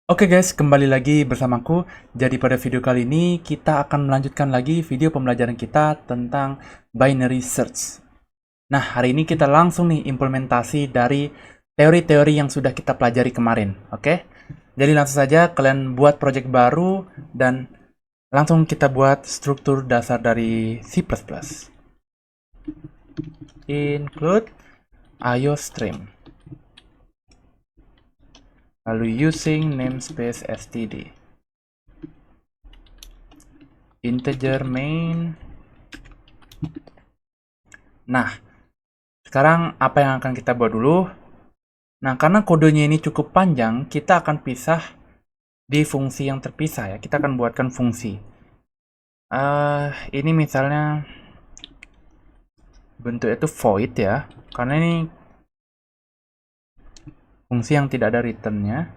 Oke guys, kembali lagi bersamaku. Jadi pada video kali ini kita akan melanjutkan lagi video pembelajaran kita tentang binary search. Nah, hari ini kita langsung nih implementasi dari teori-teori yang sudah kita pelajari kemarin. Oke? Jadi langsung saja kalian buat project baru dan langsung kita buat struktur dasar dari C++. Include IOStream. Lalu using namespace std. Integer main. Nah, sekarang apa yang akan kita buat dulu? Nah, karena kodenya ini cukup panjang, kita akan pisah di fungsi yang terpisah ya. Kita akan buatkan fungsi. Ini misalnya bentuknya itu void ya, karena ini fungsi yang tidak ada returnnya.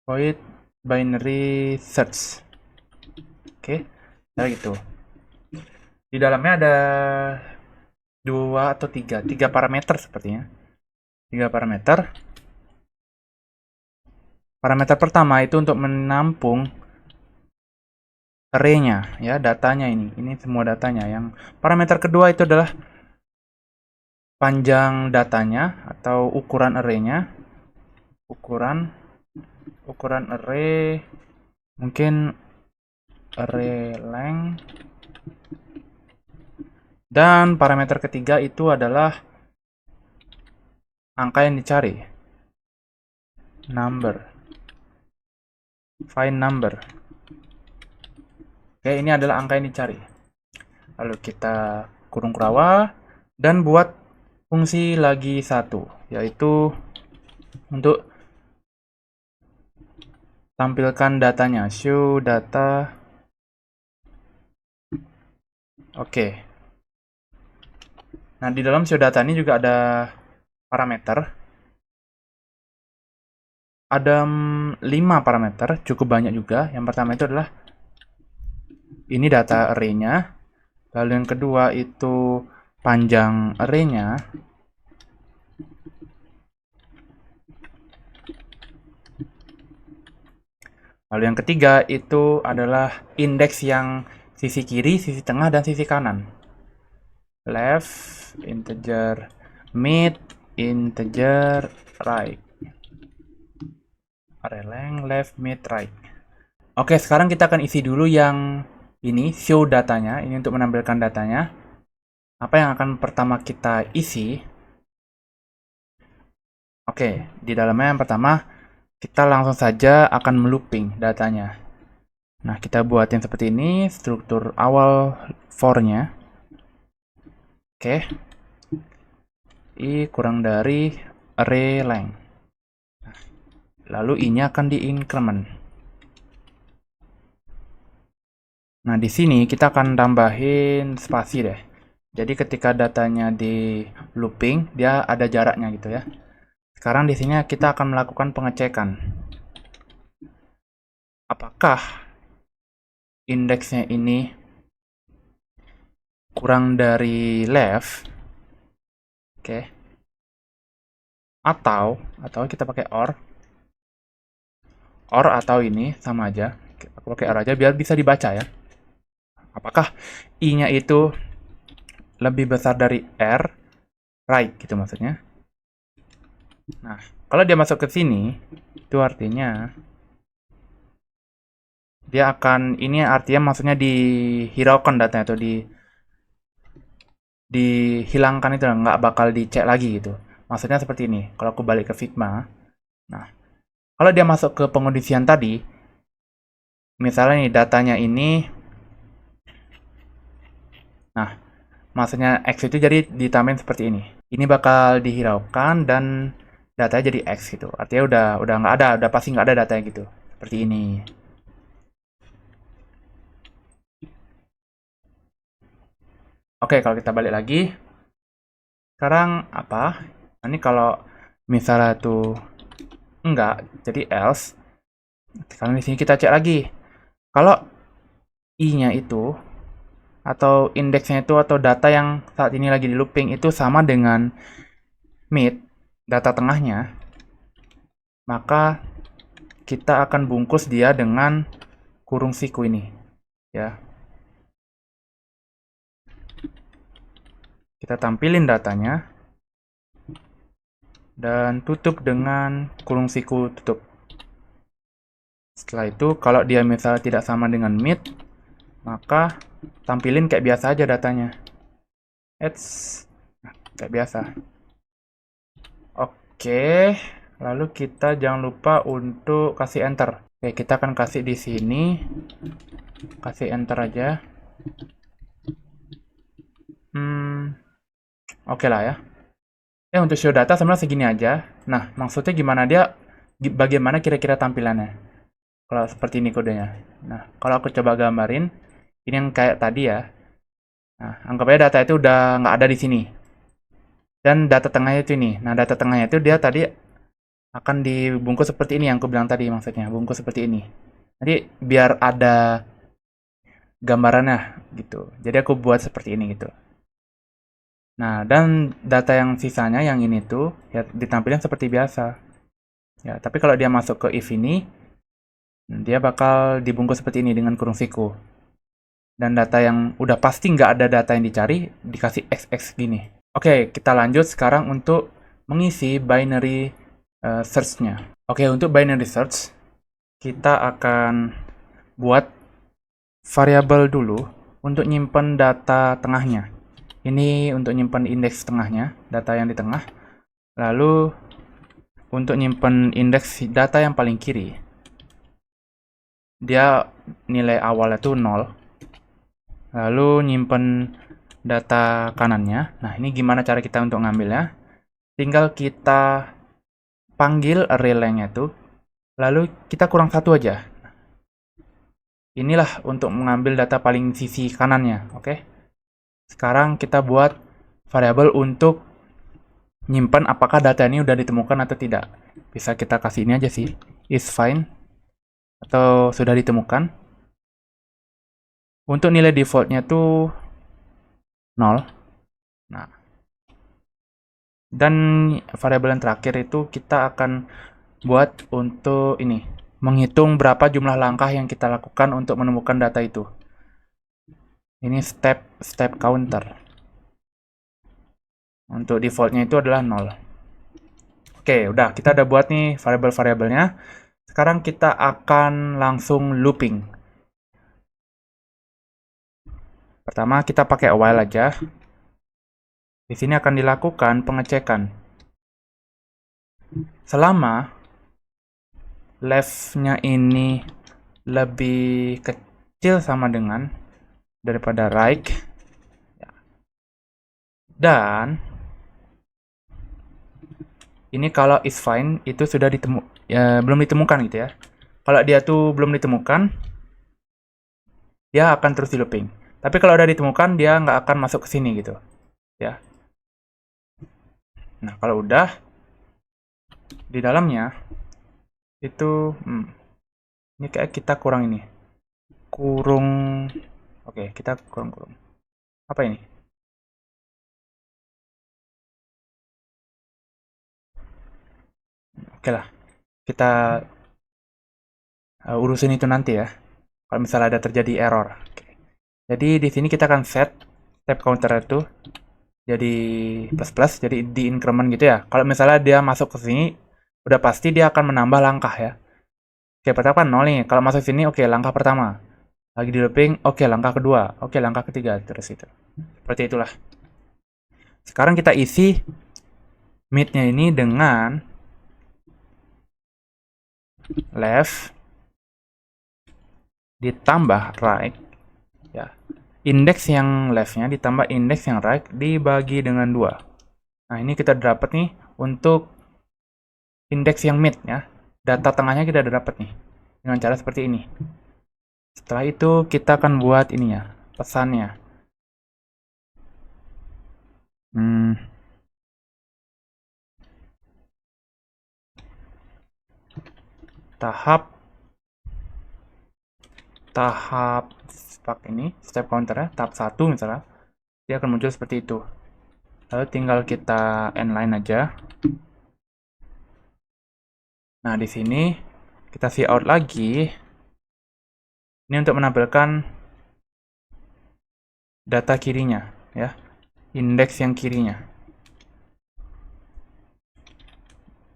Void binary search. Oke, kayak gitu. Di dalamnya ada tiga parameter sepertinya. Tiga parameter. Parameter pertama itu untuk menampung array-nya ya, datanya ini semua datanya. Yang parameter kedua itu adalah panjang datanya atau ukuran array-nya. Ukuran array mungkin array length. Dan parameter ketiga itu adalah angka yang dicari. Find number. Oke, ini adalah angka yang dicari. Lalu kita kurung kurang dan buat fungsi lagi satu, yaitu untuk tampilkan datanya, show data. Oke. Nah, di dalam show data ini juga ada parameter. Ada 5 parameter, cukup banyak juga. Yang pertama itu adalah ini data array-nya. Lalu yang kedua itu panjang array-nya. Lalu yang ketiga itu adalah indeks yang sisi kiri, sisi tengah, dan sisi kanan. Left, integer, mid, integer, right. Array length, left, mid, right. Oke, sekarang kita akan isi dulu yang ini, show datanya. Ini untuk menampilkan datanya. Apa yang akan pertama kita isi? Oke, di dalamnya yang pertama, kita langsung saja akan melooping datanya. Nah, kita buat yang seperti ini, struktur awal for-nya. Oke. I kurang dari array length. Lalu I-nya akan di-increment. Nah, di sini kita akan tambahin spasi deh. Jadi ketika datanya di looping, dia ada jaraknya gitu ya. Sekarang di sini kita akan melakukan pengecekan. Apakah indeksnya ini kurang dari left? Oke. Atau kita pakai or atau ini sama aja. Aku pakai or aja biar bisa dibaca ya. Apakah I-nya itu lebih besar dari R? Right gitu maksudnya. Nah, kalau dia masuk ke sini, itu artinya dia akan, ini artinya maksudnya dihiraukan datanya atau dihilangkan, itu nggak bakal dicek lagi gitu. Maksudnya seperti ini. Kalau aku balik ke Figma, nah, kalau dia masuk ke pengondisian tadi, misalnya nih datanya ini, nah, maksudnya X itu jadi ditambahin seperti ini. Ini bakal dihiraukan dan datanya jadi X gitu. Artinya udah nggak ada, udah pasti nggak ada datanya gitu. Seperti ini. Oke, kalau kita balik lagi, sekarang apa? Ini kalau misalnya tuh enggak, jadi else. Sekarang di sini kita cek lagi. Kalau I-nya itu atau indeksnya itu atau data yang saat ini lagi di looping itu sama dengan mid, data tengahnya, maka kita akan bungkus dia dengan kurung siku ini, ya. Kita tampilin datanya dan tutup dengan kurung siku tutup. Setelah itu, kalau dia misalnya tidak sama dengan mid, maka tampilin kayak biasa aja datanya. Kayak biasa. Oke, lalu kita jangan lupa untuk kasih enter. Oke, kita akan kasih di sini. Kasih enter aja. Oke lah ya. Untuk show data sebenarnya segini aja. Nah, maksudnya gimana bagaimana kira-kira tampilannya? Kalau seperti ini kodenya. Nah, kalau aku coba gambarin, ini yang kayak tadi ya. Nah, anggap aja data itu udah nggak ada di sini. Dan data tengahnya itu ini. Nah, data tengahnya itu dia tadi akan dibungkus seperti ini yang aku bilang tadi maksudnya. Bungkus seperti ini. Jadi, biar ada gambarannya gitu. Jadi aku buat seperti ini gitu. Nah, dan data yang sisanya yang ini tuh ya ditampilkan seperti biasa. Ya, tapi kalau dia masuk ke if ini, dia bakal dibungkus seperti ini dengan kurung siku. Dan data yang udah pasti nggak ada data yang dicari, dikasih XX gini. Oke, kita lanjut sekarang untuk mengisi binary search-nya. Oke, untuk binary search, kita akan buat variabel dulu untuk nyimpen data tengahnya. Ini untuk nyimpen indeks tengahnya, data yang di tengah. Lalu untuk nyimpen indeks data yang paling kiri, dia nilai awalnya tuh 0. Lalu nyimpen data kanannya. Nah, ini gimana cara kita untuk ngambilnya? Tinggal kita panggil array length-nya tuh. Lalu kita kurang satu aja. Inilah untuk mengambil data paling sisi kanannya, oke? Sekarang kita buat variabel untuk nyimpan apakah data ini udah ditemukan atau tidak. Bisa kita kasih ini aja sih, is find atau sudah ditemukan. Untuk nilai defaultnya tuh 0. Nah, dan variabel yang terakhir itu kita akan buat untuk ini, menghitung berapa jumlah langkah yang kita lakukan untuk menemukan data itu. Ini step counter. Untuk defaultnya itu adalah 0. Oke, udah kita udah buat nih variabel-variabelnya. Sekarang kita akan langsung looping. Pertama kita pakai while aja. Di sini akan dilakukan pengecekan. Selama left-nya ini lebih kecil sama dengan daripada right, dan ini kalau is fine itu sudah belum ditemukan gitu ya. Kalau dia tuh belum ditemukan, dia akan terus di looping. Tapi kalau udah ditemukan, dia nggak akan masuk ke sini gitu, ya. Nah, kalau udah di dalamnya itu, ini kayak kita kurang ini, kurung. Oke, kita kurung. Apa ini? Oke lah, kita urusin itu nanti ya. Kalau misalnya ada terjadi error. Oke. Jadi di sini kita akan set step counter itu jadi plus, jadi di increment gitu ya. Kalau misalnya dia masuk ke sini, udah pasti dia akan menambah langkah ya. Oke, pertama kan 0 nih. Kalau masuk sini, oke, langkah pertama. Lagi di looping, oke, langkah kedua. Oke, langkah ketiga. Terus itu. Seperti itulah. Sekarang kita isi mid-nya ini dengan left ditambah right. Ya. Indeks yang left-nya ditambah indeks yang right dibagi dengan 2. Nah, ini kita dapat nih untuk indeks yang mid ya. Data tengahnya kita udah dapat nih. Dengan cara seperti ini. Setelah itu kita akan buat ini ya, pesannya. Tahap ini, step counter ya, tahap 1 misalnya. Dia akan muncul seperti itu. Lalu tinggal kita inline aja. Nah, di sini Kita cout lagi. Ini untuk menampilkan data kirinya, ya, indeks yang kirinya.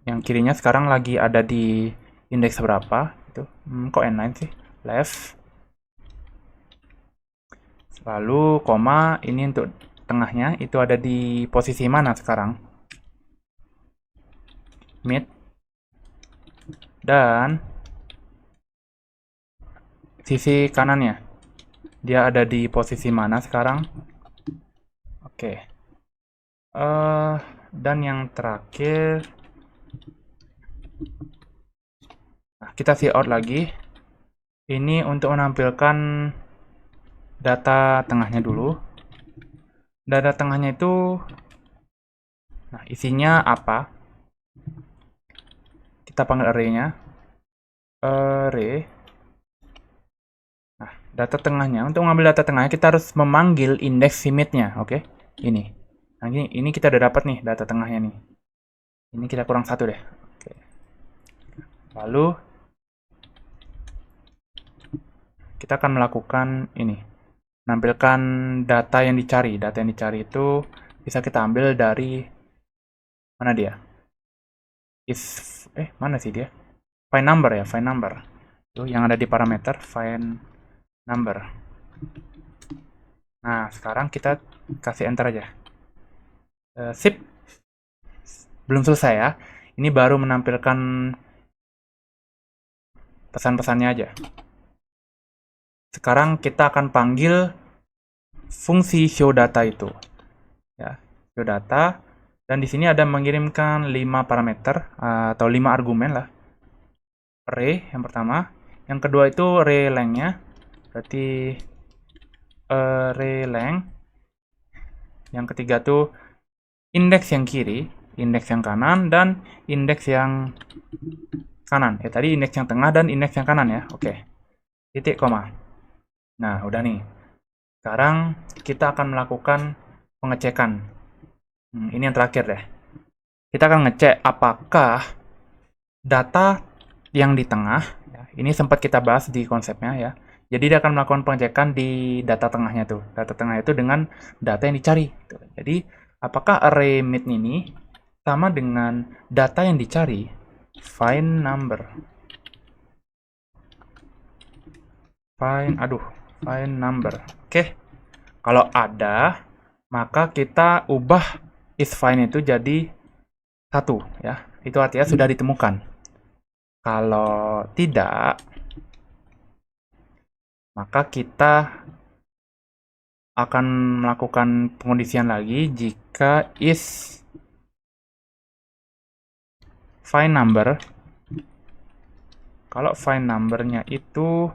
Yang kirinya sekarang lagi ada di indeks berapa? Itu, kok N9 sih? Left. Lalu koma, ini untuk tengahnya itu ada di posisi mana sekarang? Mid. Dan sisi kanannya, dia ada di posisi mana sekarang? Oke. Dan yang terakhir, nah, kita see out lagi. Ini untuk menampilkan data tengahnya dulu. Data tengahnya itu, nah, isinya apa? Kita panggil array-nya. Array. Nah, data tengahnya. Untuk mengambil data tengahnya, kita harus memanggil indeks mid-nya. Oke, ini. Nah, ini kita udah dapat nih data tengahnya nih. Ini kita kurang satu deh. Oke. Lalu kita akan melakukan ini, menampilkan data yang dicari. Data yang dicari itu bisa kita ambil dari mana dia? Mana sih dia? Find number ya, find number. Itu yang ada di parameter find number. Nah, sekarang kita kasih enter aja. Sip. Belum selesai ya. Ini baru menampilkan pesan-pesannya aja. Sekarang kita akan panggil fungsi show data itu. Ya, show data. Dan di sini ada mengirimkan 5 parameter atau 5 argumen lah. Array yang pertama. Yang kedua itu array length-nya. Berarti array length. Yang ketiga tuh indeks yang kiri, indeks yang kanan, dan indeks yang kanan. Tadi indeks yang tengah dan indeks yang kanan ya. Oke. Titik koma. Nah, udah nih. Sekarang kita akan melakukan pengecekan. Ini yang terakhir deh. Kita akan ngecek apakah data yang di tengah, ya, ini sempat kita bahas di konsepnya ya. Jadi dia akan melakukan pengecekan di data tengahnya tuh. Data tengah itu dengan data yang dicari. Jadi apakah array mid ini sama dengan data yang dicari? Find number. Find number. Oke. Kalau ada, maka kita ubah isFind itu jadi 1 ya. Itu artinya sudah ditemukan. Kalau tidak, maka kita akan melakukan pengondisian lagi jika is find number. Kalau find number-nya itu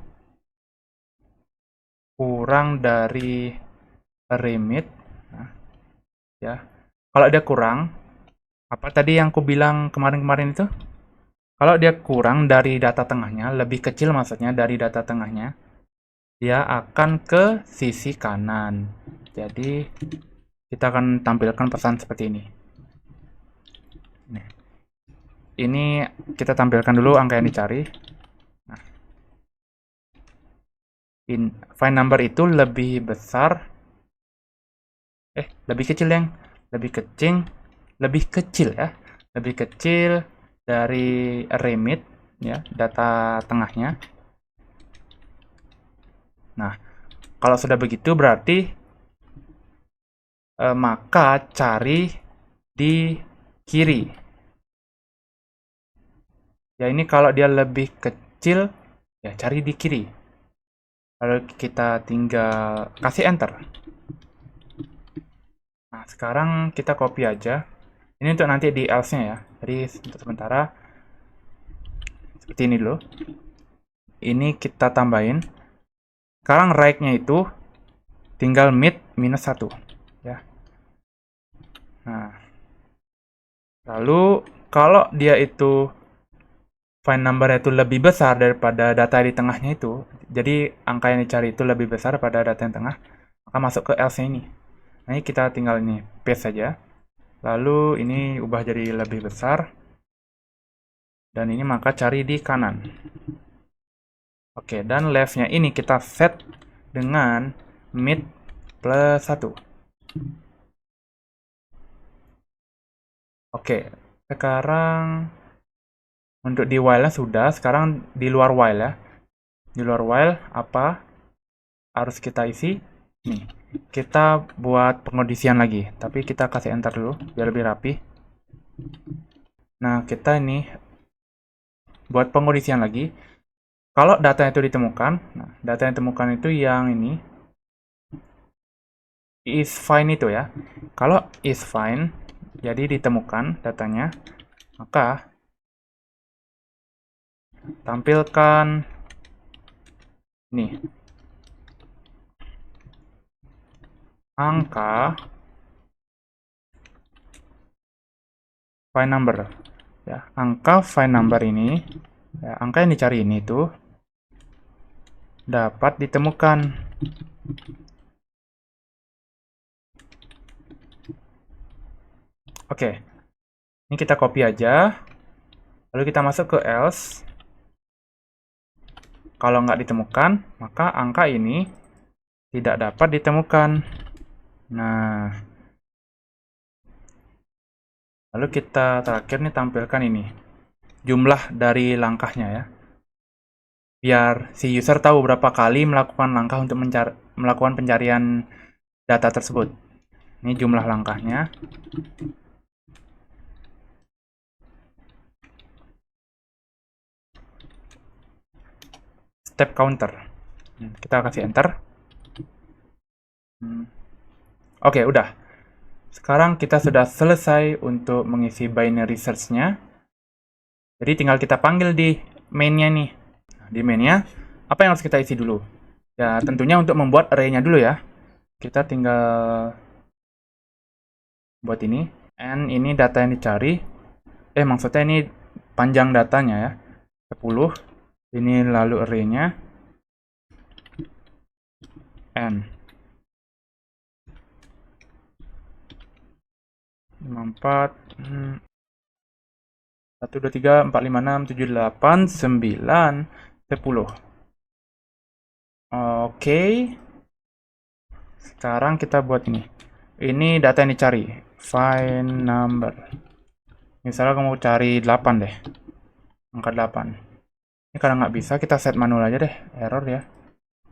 kurang dari array mid, nah, ya. Kalau dia kurang, apa tadi yang aku bilang kemarin-kemarin itu? Kalau dia kurang dari data tengahnya, lebih kecil maksudnya dari data tengahnya, dia akan ke sisi kanan. Jadi kita akan tampilkan pesan seperti ini. Ini kita tampilkan dulu angka yang dicari. Nah, find number itu lebih besar, lebih kecil lebih kecil ya, lebih kecil dari array mid ya, data tengahnya. Nah, kalau sudah begitu berarti maka cari di kiri. Ya, ini kalau dia lebih kecil, ya cari di kiri. Lalu kita tinggal kasih enter. Nah, sekarang kita copy aja. Ini untuk nanti di else-nya ya. Jadi untuk sementara seperti ini dulu. Ini kita tambahin. Sekarang right-nya itu tinggal mid minus 1 ya. Nah, lalu kalau dia itu find number itu lebih besar daripada data di tengahnya itu, jadi angka yang dicari itu lebih besar daripada data yang tengah, maka masuk ke else ini. Nah, ini kita tinggal ini paste saja. Lalu ini ubah jadi lebih besar. Dan ini maka cari di kanan. Oke, dan left-nya ini kita set dengan mid plus 1. Oke, sekarang untuk di while-nya sudah, sekarang di luar while ya. Di luar while apa harus kita isi? Nih, kita buat pengondisian lagi, tapi kita kasih enter dulu biar lebih rapi. Nah, kita ini buat pengondisian lagi. Kalau data itu ditemukan, nah, data yang ditemukan itu yang ini is fine itu ya. Kalau is fine, jadi ditemukan datanya, maka tampilkan nih angka fine number ya. Angka fine number ini ya, angka yang dicari ini tuh dapat ditemukan. Oke, ini kita copy aja, lalu kita masuk ke else. Kalau nggak ditemukan, maka angka ini tidak dapat ditemukan. Nah, lalu kita terakhir nih tampilkan ini jumlah dari langkahnya ya, biar si user tahu berapa kali melakukan langkah untuk melakukan pencarian data tersebut. Ini jumlah langkahnya. Step counter. Kita kasih enter. Oke, udah. Sekarang kita sudah selesai untuk mengisi binary search-nya. Jadi tinggal kita panggil di main-nya nih. Di main-nya, apa yang harus kita isi dulu? Ya, tentunya untuk membuat array-nya dulu ya. Kita tinggal buat ini. And ini data yang dicari. Maksudnya ini panjang datanya ya. 10. Ini lalu array-nya. N. 54. 1, 2, 3, 4, 5, 6, 7, 8, 9, 10. Oke. Sekarang kita buat ini. Ini data yang dicari. Find number. Misalnya kamu cari 8 deh. Angka 8. Ini karena nggak bisa, kita set manual aja deh. Error ya.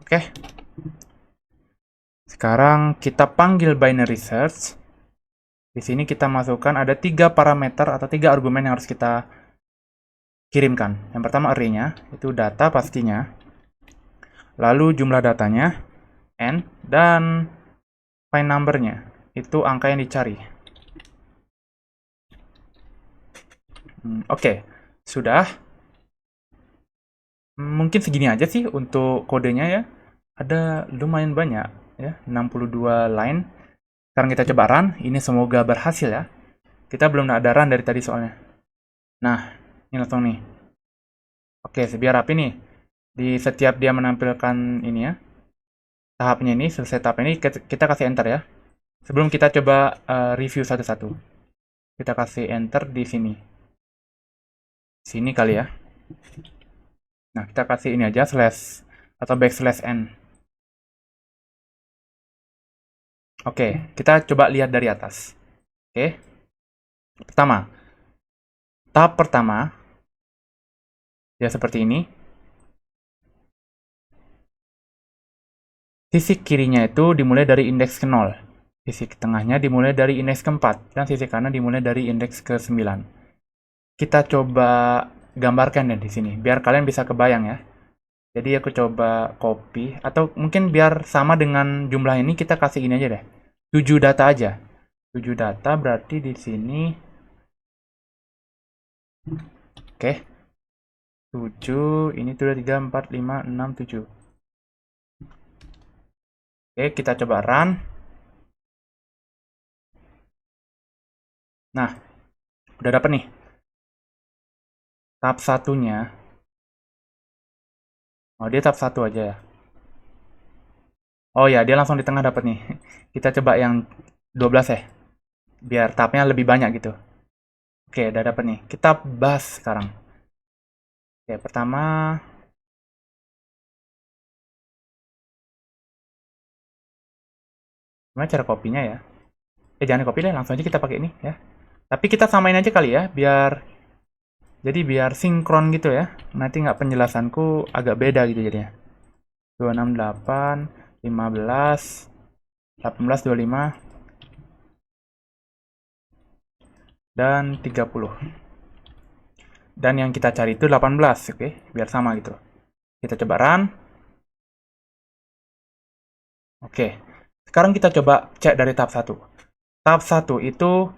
Oke. Sekarang kita panggil binary search. Di sini kita masukkan ada 3 parameter atau 3 argumen yang harus kita kirimkan. Yang pertama array-nya, itu data pastinya. Lalu jumlah datanya, n, dan find number-nya, itu angka yang dicari. Oke, sudah. Mungkin segini aja sih untuk kodenya ya. Ada lumayan banyak ya, 62 line. Sekarang kita coba run, ini semoga berhasil ya. Kita belum ada run dari tadi soalnya. Nah, ini langsung nih. Oke, biar rapi nih. Di setiap dia menampilkan ini ya, tahapnya ini, selesai tahap ini, kita kasih enter ya. Sebelum kita coba review satu-satu. Kita kasih enter di sini. Sini kali ya. Nah, kita kasih ini aja, slash atau backslash n. Oke, kita coba lihat dari atas. Oke. Tahap pertama, ya seperti ini. Sisi kirinya itu dimulai dari indeks ke 0. Sisi tengahnya dimulai dari indeks ke 4. Dan sisi kanan dimulai dari indeks ke 9. Kita coba gambarkan ya di sini, biar kalian bisa kebayang ya. Jadi aku coba copy, atau mungkin biar sama dengan jumlah ini, kita kasih ini aja deh. 7 data aja. 7 data berarti di sini. Oke. 7, ini tuh 3, 4, 5, 6, 7. Oke, kita coba run. Nah, udah dapet nih. Tahap satunya. Oh, dia tahap 1 aja ya. Oh ya, dia langsung di tengah dapat nih. Kita coba yang 12 ya. Biar tahapnya lebih banyak gitu. Oke, udah dapet nih. Kita bahas sekarang. Oke, pertama gimana cara kopinya ya? Jangan copy deh, langsung aja kita pakai ini ya. Tapi kita samain aja kali ya, biar sinkron gitu ya. Nanti nggak penjelasanku agak beda gitu jadinya. 268, 15, 18, 25, dan 30. Dan yang kita cari itu 18, oke? Biar sama gitu. Kita coba run. Oke. Sekarang kita coba cek dari tahap 1. Tahap 1 itu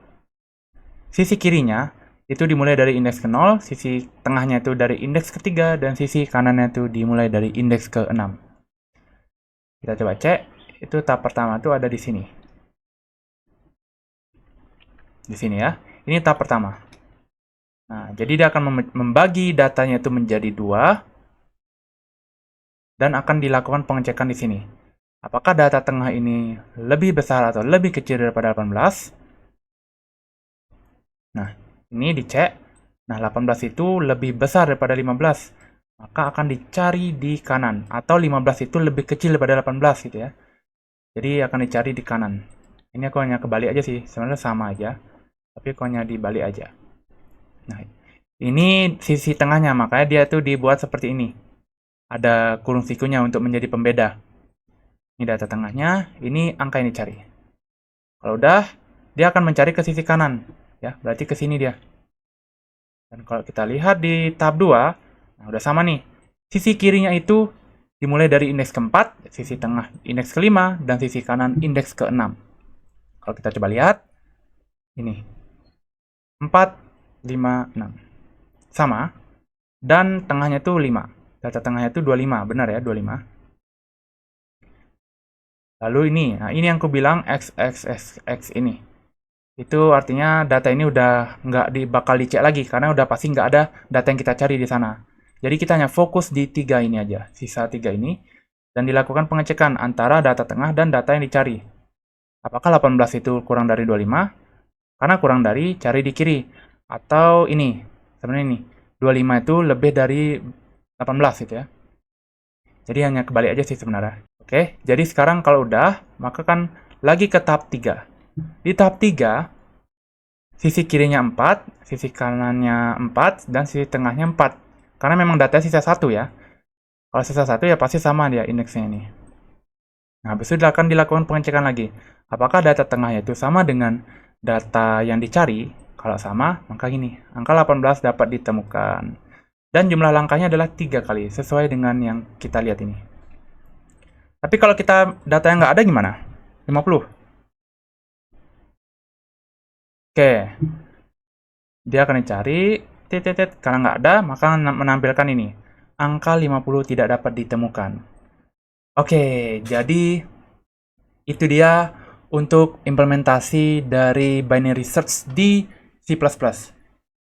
sisi kirinya itu dimulai dari indeks ke-0, sisi tengahnya itu dari indeks ke-3, dan sisi kanannya itu dimulai dari indeks ke-6. Kita coba cek, itu tahap pertama itu ada di sini. Di sini ya. Ini tahap pertama. Nah, jadi dia akan membagi datanya itu menjadi 2, dan akan dilakukan pengecekan di sini. Apakah data tengah ini lebih besar atau lebih kecil daripada 18? Nah, ini dicek. Nah, 18 itu lebih besar daripada 15. Maka akan dicari di kanan. Atau 15 itu lebih kecil daripada 18 gitu ya. Jadi akan dicari di kanan. Ini aku hanya kebalik aja sih. Sebenarnya sama aja. Tapi aku hanya dibalik aja. Nah, ini sisi tengahnya. Makanya dia tuh dibuat seperti ini. Ada kurung sikunya untuk menjadi pembeda. Ini data tengahnya. Ini angka yang dicari. Kalau udah, dia akan mencari ke sisi kanan. Ya, berarti ke sini dia. Dan kalau kita lihat di tab 2, nah udah sama nih. Sisi kirinya itu dimulai dari indeks ke-4, sisi tengah indeks ke-5, dan sisi kanan indeks ke-6. Kalau kita coba lihat, ini. 4, 5, 6. Sama. Dan tengahnya itu 5. Data tengahnya itu 25, benar ya, 25. Lalu ini, nah ini yang aku bilang X ini. Itu artinya data ini udah nggak bakal dicek lagi, karena udah pasti nggak ada data yang kita cari di sana. Jadi kita hanya fokus di 3 ini aja, sisa 3 ini, dan dilakukan pengecekan antara data tengah dan data yang dicari. Apakah 18 itu kurang dari 25? Karena kurang dari, cari di kiri. Atau ini, sebenarnya ini, 25 itu lebih dari 18 gitu ya. Jadi hanya kebalik aja sih sebenarnya. Oke, jadi sekarang kalau udah, maka kan lagi ke tahap 3. Di tahap 3, sisi kirinya 4, sisi kanannya 4, dan sisi tengahnya 4. Karena memang datanya sisa 1 ya. Kalau sisa 1 ya pasti sama dia indeksnya ini. Nah, habis itu akan dilakukan pengecekan lagi. Apakah data tengahnya itu sama dengan data yang dicari? Kalau sama, maka gini, angka 18 dapat ditemukan. Dan jumlah langkahnya adalah 3 kali, sesuai dengan yang kita lihat ini. Tapi kalau kita data yang nggak ada gimana? 50. Oke, dia akan dicari, karena nggak ada, maka menampilkan ini. Angka 50 tidak dapat ditemukan. Oke, jadi itu dia untuk implementasi dari binary search di C++.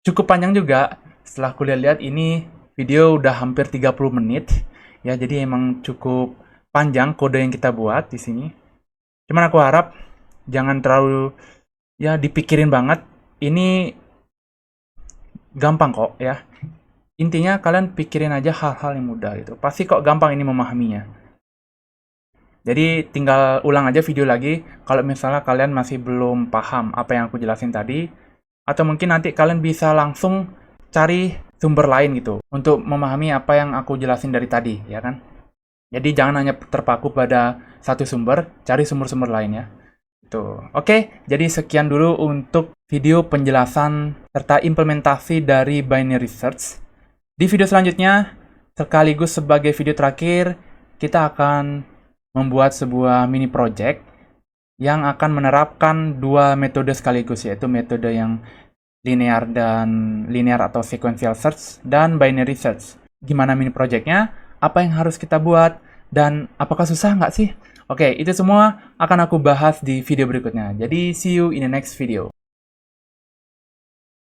Cukup panjang juga, setelah aku lihat-lihat ini video udah hampir 30 menit. Ya, jadi emang cukup panjang kode yang kita buat di sini. Cuman aku harap jangan terlalu ya dipikirin banget. Ini gampang kok ya. Intinya kalian pikirin aja hal-hal yang mudah gitu. Pasti kok gampang ini memahaminya. Jadi tinggal ulang aja video lagi kalau misalnya kalian masih belum paham apa yang aku jelasin tadi. Atau mungkin nanti kalian bisa langsung cari sumber lain gitu untuk memahami apa yang aku jelasin dari tadi, ya kan? Jadi jangan hanya terpaku pada satu sumber, cari sumber-sumber lain ya. Tuh. Oke, jadi sekian dulu untuk video penjelasan serta implementasi dari binary search. Di video selanjutnya, sekaligus sebagai video terakhir, kita akan membuat sebuah mini project yang akan menerapkan dua metode sekaligus, yaitu metode yang linear atau sequential search dan binary search. Gimana mini projectnya? Apa yang harus kita buat? Dan apakah susah nggak sih? Oke, itu semua akan aku bahas di video berikutnya. Jadi, see you in the next video.